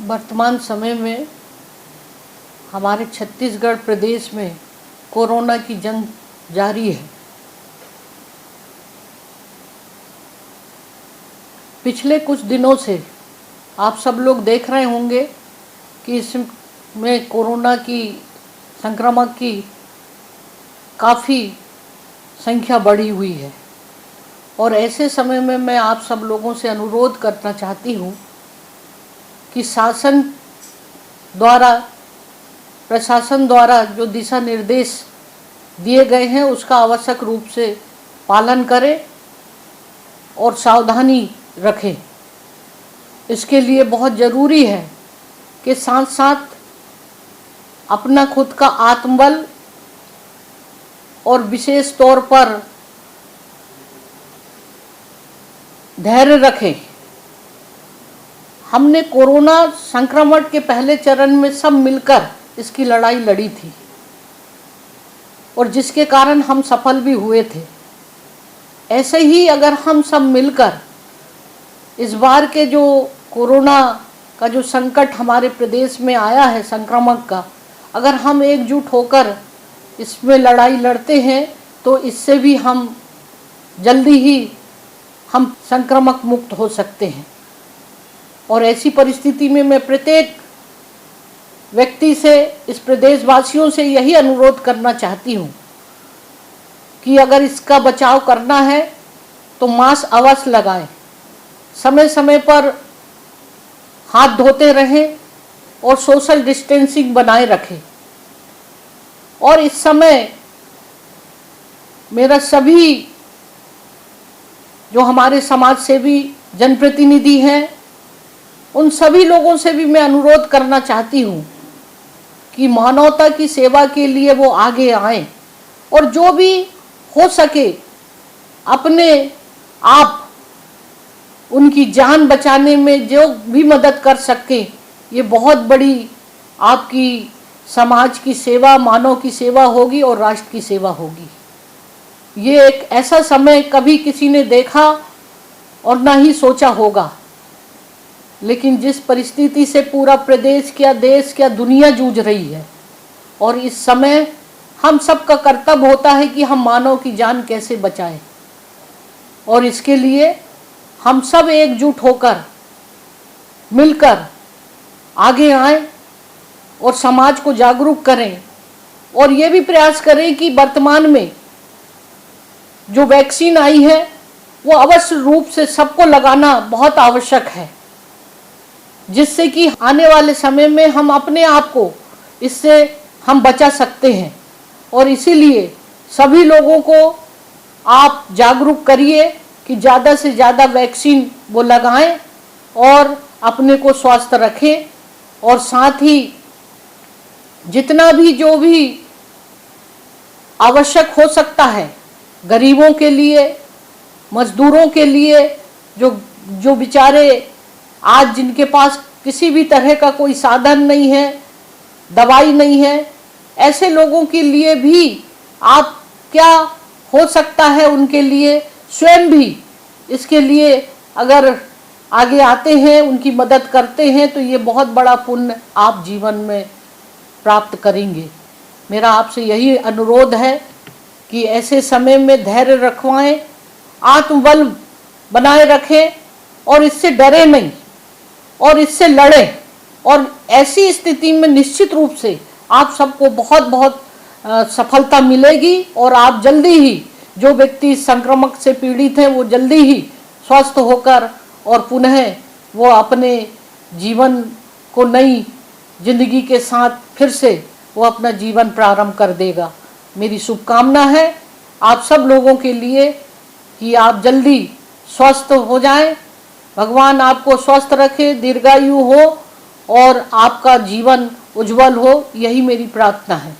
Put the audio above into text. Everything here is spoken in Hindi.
वर्तमान समय में हमारे छत्तीसगढ़ प्रदेश में कोरोना की जंग जारी है। पिछले कुछ दिनों से आप सब लोग देख रहे होंगे कि इसमें कोरोना की संक्रमण की काफ़ी संख्या बढ़ी हुई है और ऐसे समय में मैं आप सब लोगों से अनुरोध करना चाहती हूँ कि प्रशासन द्वारा जो दिशा निर्देश दिए गए हैं उसका आवश्यक रूप से पालन करें और सावधानी रखें। इसके लिए बहुत ज़रूरी है कि साथ साथ अपना खुद का आत्मबल और विशेष तौर पर धैर्य रखें। हमने कोरोना संक्रमण के पहले चरण में सब मिलकर इसकी लड़ाई लड़ी थी और जिसके कारण हम सफल भी हुए थे। ऐसे ही अगर हम सब मिलकर इस बार के जो कोरोना का जो संकट हमारे प्रदेश में आया है संक्रमण का, अगर हम एकजुट होकर इसमें लड़ाई लड़ते हैं तो इससे भी हम जल्दी ही हम संक्रमण मुक्त हो सकते हैं। और ऐसी परिस्थिति में मैं प्रत्येक व्यक्ति से, इस प्रदेशवासियों से यही अनुरोध करना चाहती हूँ कि अगर इसका बचाव करना है तो मास्क अवश्य लगाएं, समय समय पर हाथ धोते रहें और सोशल डिस्टेंसिंग बनाए रखें। और इस समय मेरा सभी जो हमारे समाज सेवी जनप्रतिनिधि हैं उन सभी लोगों से भी मैं अनुरोध करना चाहती हूँ कि मानवता की सेवा के लिए वो आगे आएं और जो भी हो सके अपने आप उनकी जान बचाने में जो भी मदद कर सके, ये बहुत बड़ी आपकी समाज की सेवा, मानव की सेवा होगी और राष्ट्र की सेवा होगी। ये एक ऐसा समय कभी किसी ने देखा और ना ही सोचा होगा, लेकिन जिस परिस्थिति से पूरा प्रदेश क्या, देश क्या, दुनिया जूझ रही है और इस समय हम सबका कर्तव्य होता है कि हम मानव की जान कैसे बचाएं। और इसके लिए हम सब एकजुट होकर मिलकर आगे आएं और समाज को जागरूक करें और ये भी प्रयास करें कि वर्तमान में जो वैक्सीन आई है वो अवश्य रूप से सबको लगाना बहुत आवश्यक है, जिससे कि आने वाले समय में हम अपने आप को इससे हम बचा सकते हैं। और इसीलिए सभी लोगों को आप जागरूक करिए कि ज़्यादा से ज़्यादा वैक्सीन वो लगाएं और अपने को स्वस्थ रखें। और साथ ही जितना भी जो भी आवश्यक हो सकता है गरीबों के लिए, मजदूरों के लिए, जो बेचारे आज जिनके पास किसी भी तरह का कोई साधन नहीं है, दवाई नहीं है, ऐसे लोगों के लिए भी आप क्या हो सकता है उनके लिए स्वयं भी इसके लिए अगर आगे आते हैं, उनकी मदद करते हैं तो ये बहुत बड़ा पुण्य आप जीवन में प्राप्त करेंगे। मेरा आपसे यही अनुरोध है कि ऐसे समय में धैर्य रखवाएं, आत्मबल बनाए रखें और इससे डरे नहीं और इससे लड़ें। और ऐसी स्थिति में निश्चित रूप से आप सबको बहुत बहुत सफलता मिलेगी और आप जल्दी ही, जो व्यक्ति संक्रमण से पीड़ित हैं वो जल्दी ही स्वस्थ होकर और पुनः वो अपने जीवन को नई जिंदगी के साथ फिर से वो अपना जीवन प्रारंभ कर देगा। मेरी शुभकामना है आप सब लोगों के लिए कि आप जल्दी स्वस्थ हो जाएं। भगवान आपको स्वस्थ रखे, दीर्घायु हो और आपका जीवन उज्जवल हो, यही मेरी प्रार्थना है।